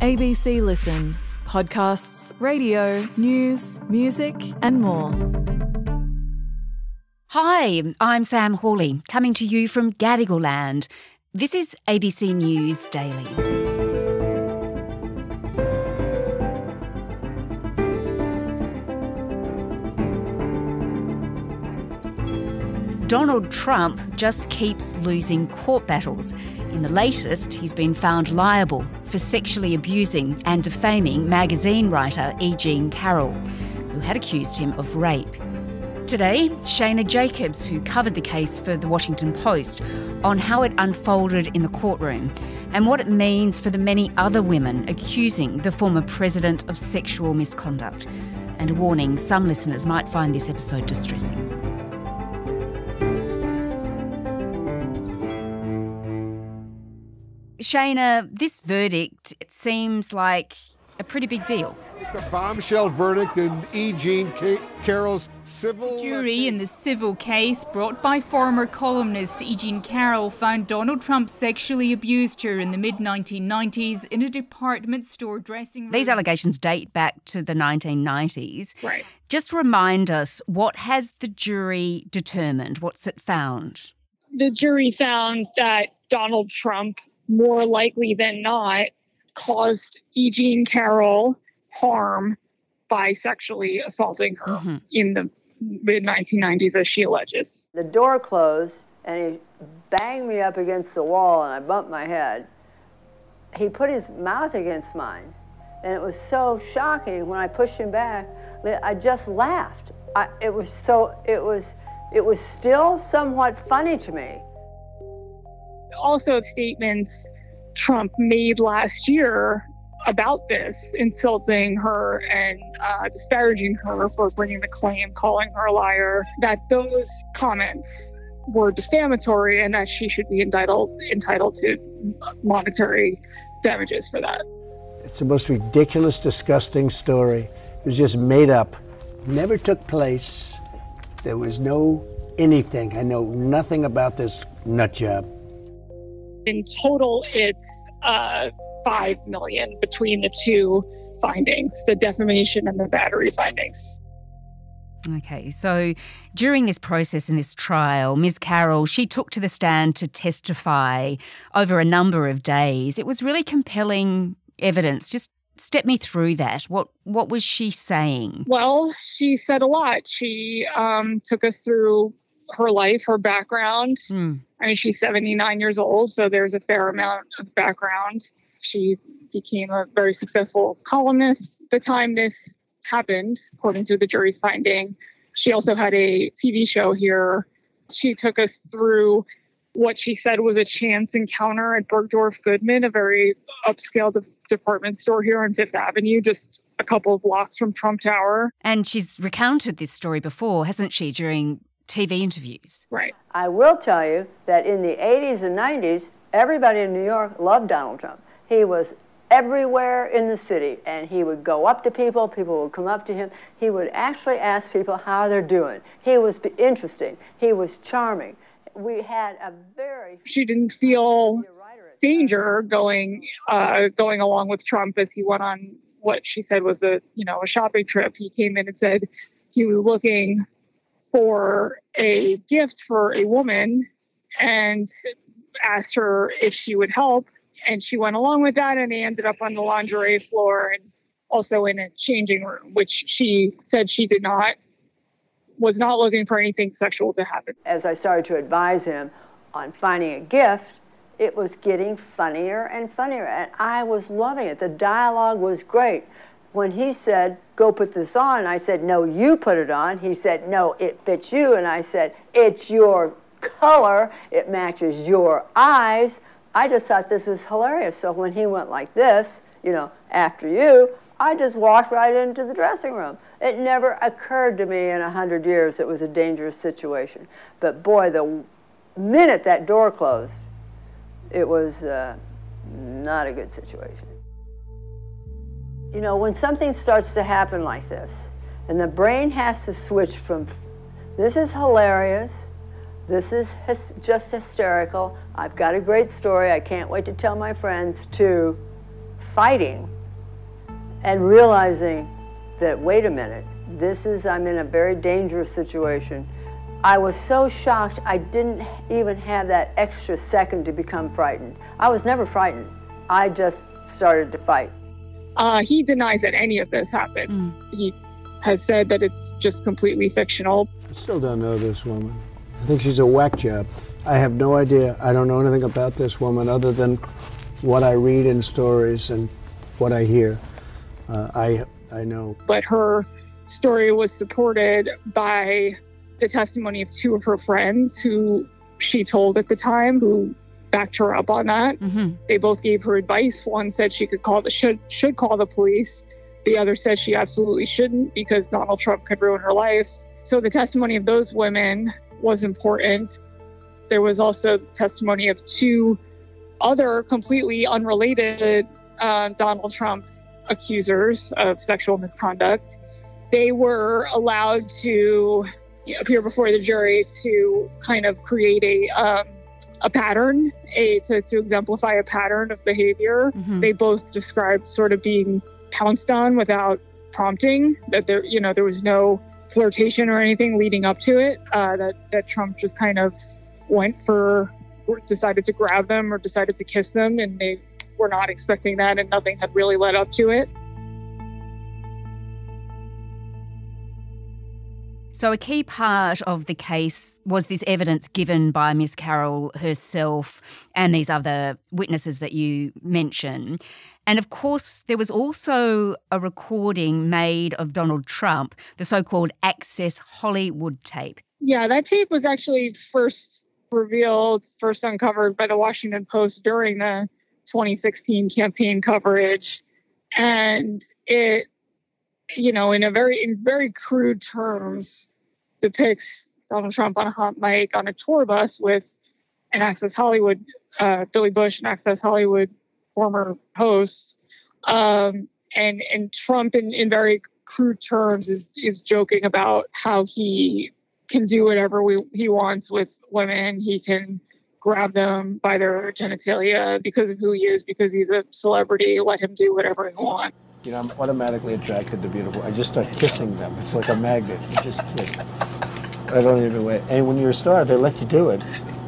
ABC Listen. Podcasts, radio, news, music and more. Hi, I'm Sam Hawley, coming to you from Gadigal Land. This is ABC News Daily. Donald Trump just keeps losing court battles. In the latest, he's been found liable for sexually abusing and defaming magazine writer E.Jean Carroll, who had accused him of rape. Today, Shayna Jacobs, who covered the case for The Washington Post, on how it unfolded in the courtroom and what it means for the many other women accusing the former president of sexual misconduct. And a warning, some listeners might find this episode distressing. Shayna, this verdict, it seems like a pretty big deal. The bombshell verdict in E.Jean Carroll's civil... The jury in the civil case brought by former columnist E.Jean Carroll found Donald Trump sexually abused her in the mid-1990s in a department store dressing room. These allegations date back to the 1990s. Right. Just remind us, what has the jury determined? What's it found? The jury found that Donald Trump, more likely than not, caused E.Jean Carroll harm by sexually assaulting her in the mid-1990s, as she alleges. The door closed, and he banged me up against the wall, and I bumped my head. He put his mouth against mine, and it was so shocking when I pushed him back. I just laughed. It was still somewhat funny to me. Also, statements Trump made last year about this, insulting her and disparaging her for bringing the claim, calling her a liar, that those comments were defamatory and that she should be entitled to monetary damages for that. It's the most ridiculous, disgusting story. It was just made up. Never took place. There was no anything. I know nothing about this nut job. In total, it's $5 million between the two findings, the defamation and the battery findings. Okay, so during this process in this trial, Ms. Carroll, she took to the stand to testify over a number of days. It was really compelling evidence. Just step me through that. What was she saying? Well, she said a lot. She took us through her life, her background. I mean, she's 79 years old, so there's a fair amount of background. She became a very successful columnist the time this happened, according to the jury's finding. She also had a TV show here. She took us through what she said was a chance encounter at Bergdorf Goodman, a very upscale department store here on Fifth Avenue, just a couple of blocks from Trump Tower. And she's recounted this story before, hasn't she, during TV interviews? Right. I will tell you that in the 80s and 90s, everybody in New York loved Donald Trump. He was everywhere in the city, and he would go up to people, people would come up to him. He would actually ask people how they're doing. He was interesting. He was charming. We had a very... She didn't feel danger going along with Trump as he went on what she said was a shopping trip. He came in and said he was looking for a gift for a woman and asked her if she would help. And she went along with that, and they ended up on the lingerie floor and also in a changing room, which she said she was not looking for anything sexual to happen. As I started to advise him on finding a gift, it was getting funnier and funnier, and I was loving it. The dialogue was great. When he said, go put this on, I said, no, you put it on. He said, no, it fits you. And I said, it's your color. It matches your eyes. I just thought this was hilarious. So when he went like this, after you, I just walked right into the dressing room. It never occurred to me in 100 years it was a dangerous situation. But boy, the minute that door closed, it was not a good situation. When something starts to happen like this, and the brain has to switch from, this is hilarious, this is just hysterical, I've got a great story, I can't wait to tell my friends, to fighting, and realizing that, wait a minute, I'm in a very dangerous situation. I was so shocked I didn't even have that extra second to become frightened. I was never frightened. I just started to fight. He denies that any of this happened. He has said that it's just completely fictional. I still don't know this woman. I think she's a whack job. I have no idea. I don't know anything about this woman other than what I read in stories and what I hear. I know. But her story was supported by the testimony of two of her friends who she told at the time, who backed her up on that. They both gave her advice. One said she could should call the police. The other said she absolutely shouldn't because Donald Trump could ruin her life. So the testimony of those women was important. There was also testimony of two other completely unrelated Donald Trump accusers of sexual misconduct. They were allowed to appear before the jury to kind of create a pattern, to exemplify a pattern of behavior. They both described sort of being pounced on without prompting, that there was no flirtation or anything leading up to it, that Trump just kind of decided to grab them or decided to kiss them, and they were not expecting that, and nothing had really led up to it. So a key part of the case was this evidence given by Miss Carroll herself and these other witnesses that you mentioned. And of course, there was also a recording made of Donald Trump, the so-called Access Hollywood tape. Yeah, that tape was actually first uncovered by the Washington Post during the 2016 campaign coverage. And it, in very crude terms, depicts Donald Trump on a hot mic on a tour bus with an Access Hollywood, Billy Bush, an Access Hollywood former host. And Trump, in very crude terms, is joking about how he can do whatever he wants with women. He can grab them by their genitalia because of who he is, because he's a celebrity. Let him do whatever he wants. I'm automatically attracted to beautiful. I just start kissing them. It's like a magnet. You just kiss. I don't even wait. And when you're a star, they let you do it.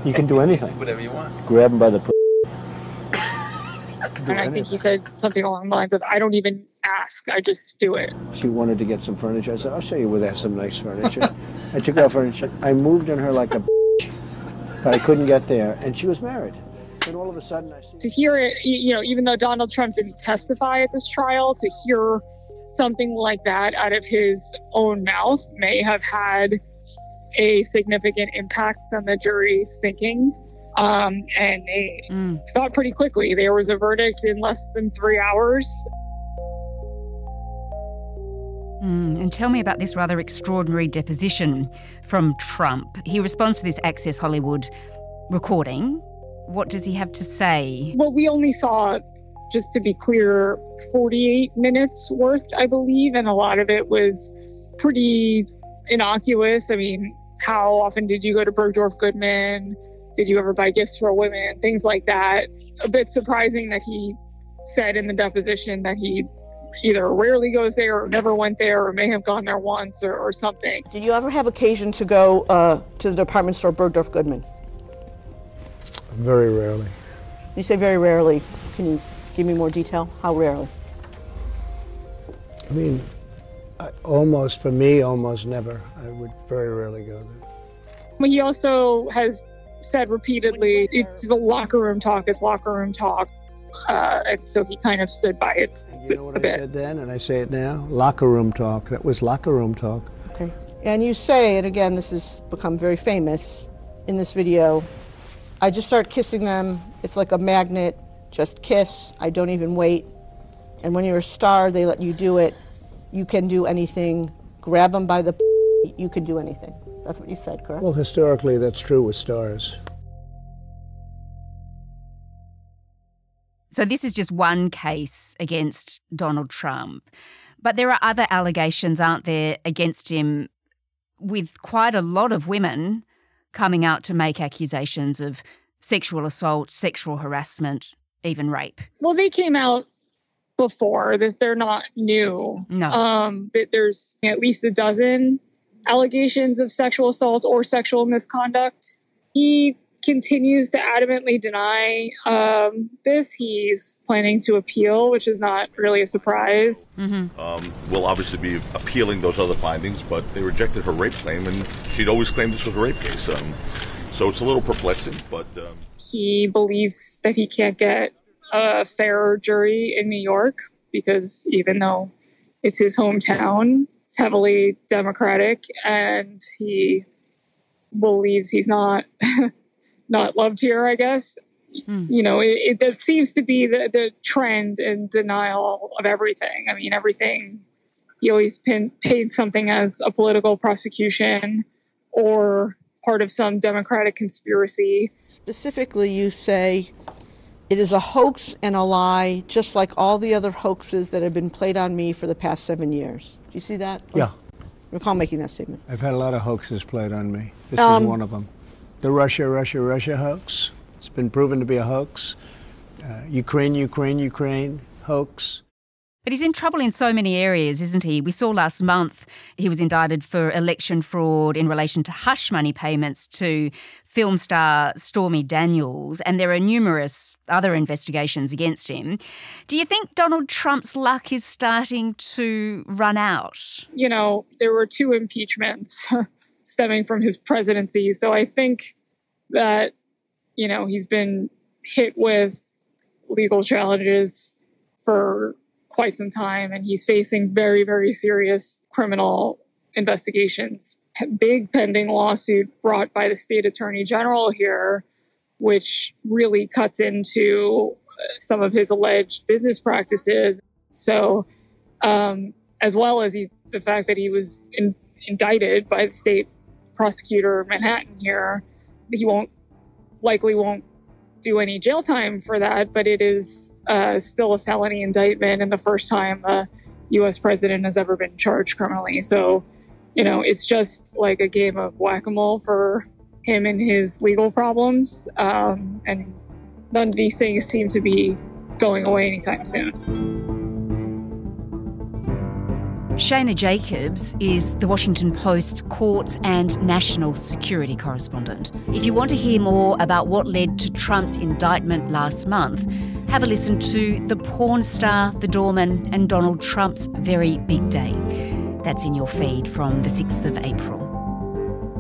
You can do anything. Whatever you want. Grab them by the And I think he said something along the lines of, I don't even ask, I just do it. She wanted to get some furniture. I said, I'll show you where they have some nice furniture. I took out furniture. I moved on her like a but I couldn't get there. And she was married. And all of a sudden I see... To hear it, even though Donald Trump didn't testify at this trial, to hear something like that out of his own mouth may have had a significant impact on the jury's thinking. And they thought pretty quickly. There was a verdict in less than 3 hours. And tell me about this rather extraordinary deposition from Trump. He responds to this Access Hollywood recording. What does he have to say? Well, we only saw, just to be clear, 48 minutes worth, I believe, and a lot of it was pretty innocuous. I mean, how often did you go to Bergdorf Goodman? Did you ever buy gifts for women? Things like that. A bit surprising that he said in the deposition that he either rarely goes there or never went there or may have gone there once or something. Did you ever have occasion to go to the department store Bergdorf Goodman? Very rarely. You say very rarely. Can you give me more detail? How rarely? I mean, almost never. I would very rarely go there. Well, he also has said repeatedly, it's locker room talk, and so he kind of stood by it. And you know what I said then, and I say it now? Locker room talk. That was locker room talk. Okay. And you say, and again, this has become very famous in this video, I just start kissing them. It's like a magnet. Just kiss. I don't even wait. And when you're a star, they let you do it. You can do anything. Grab them by the you can do anything. That's what you said, correct? Well, historically, that's true with stars. So this is just one case against Donald Trump. But there are other allegations, aren't there, against him, with quite a lot of women coming out to make accusations of sexual assault, sexual harassment, even rape. Well, they came out before. They're not new. No. But there's at least a dozen allegations of sexual assault or sexual misconduct. He continues to adamantly deny this. He's planning to appeal, which is not really a surprise. We'll obviously be appealing those other findings, but they rejected her rape claim, and she'd always claimed this was a rape case. So it's a little perplexing, but... He believes that he can't get a fair jury in New York because even though it's his hometown, it's heavily Democratic, and he believes he's not not loved here, I guess. You know, it seems to be the trend in denial of everything. I mean, everything, he always paints something as a political prosecution or part of some Democratic conspiracy. Specifically, you say it is a hoax and a lie, just like all the other hoaxes that have been played on me for the past 7 years. Do you see that? Yeah. I recall making that statement. I've had a lot of hoaxes played on me. This is one of them. The Russia hoax. It's been proven to be a hoax. Ukraine hoax. But he's in trouble in so many areas, isn't he? We saw last month he was indicted for election fraud in relation to hush money payments to film star Stormy Daniels, and there are numerous other investigations against him. Do you think Donald Trump's luck is starting to run out? You know, there were 2 impeachments stemming from his presidency, so I think that, you know, he's been hit with legal challenges for quite some time, and he's facing very, very serious criminal investigations. Big pending lawsuit brought by the state attorney general here, which really cuts into some of his alleged business practices. So, as well as the fact that he was indicted by the state prosecutor of Manhattan here, he likely won't do any jail time for that, but it is still a felony indictment and the first time a U.S. president has ever been charged criminally. So, you know, it's just like a game of whack-a-mole for him and his legal problems. And none of these things seem to be going away anytime soon. Shayna Jacobs is the Washington Post's courts and national security correspondent. If you want to hear more about what led to Trump's indictment last month, have a listen to The Porn Star, The Doorman and Donald Trump's Very Big Day. That's in your feed from the 6th of April.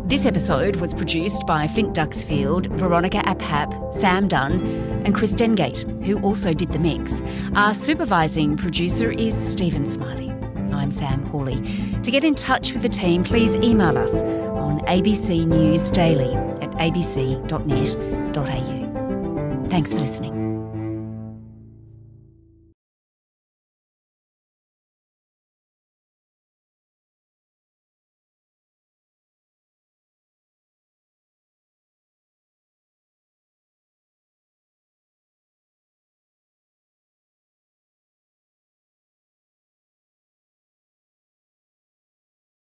This episode was produced by Flint Duxfield, Veronica Aphap, Sam Dunn and Chris Dengate, who also did the mix. Our supervising producer is Stephen Smiley. I'm Sam Hawley. To get in touch with the team, please email us on abcnewsdaily@abc.net.au. Thanks for listening.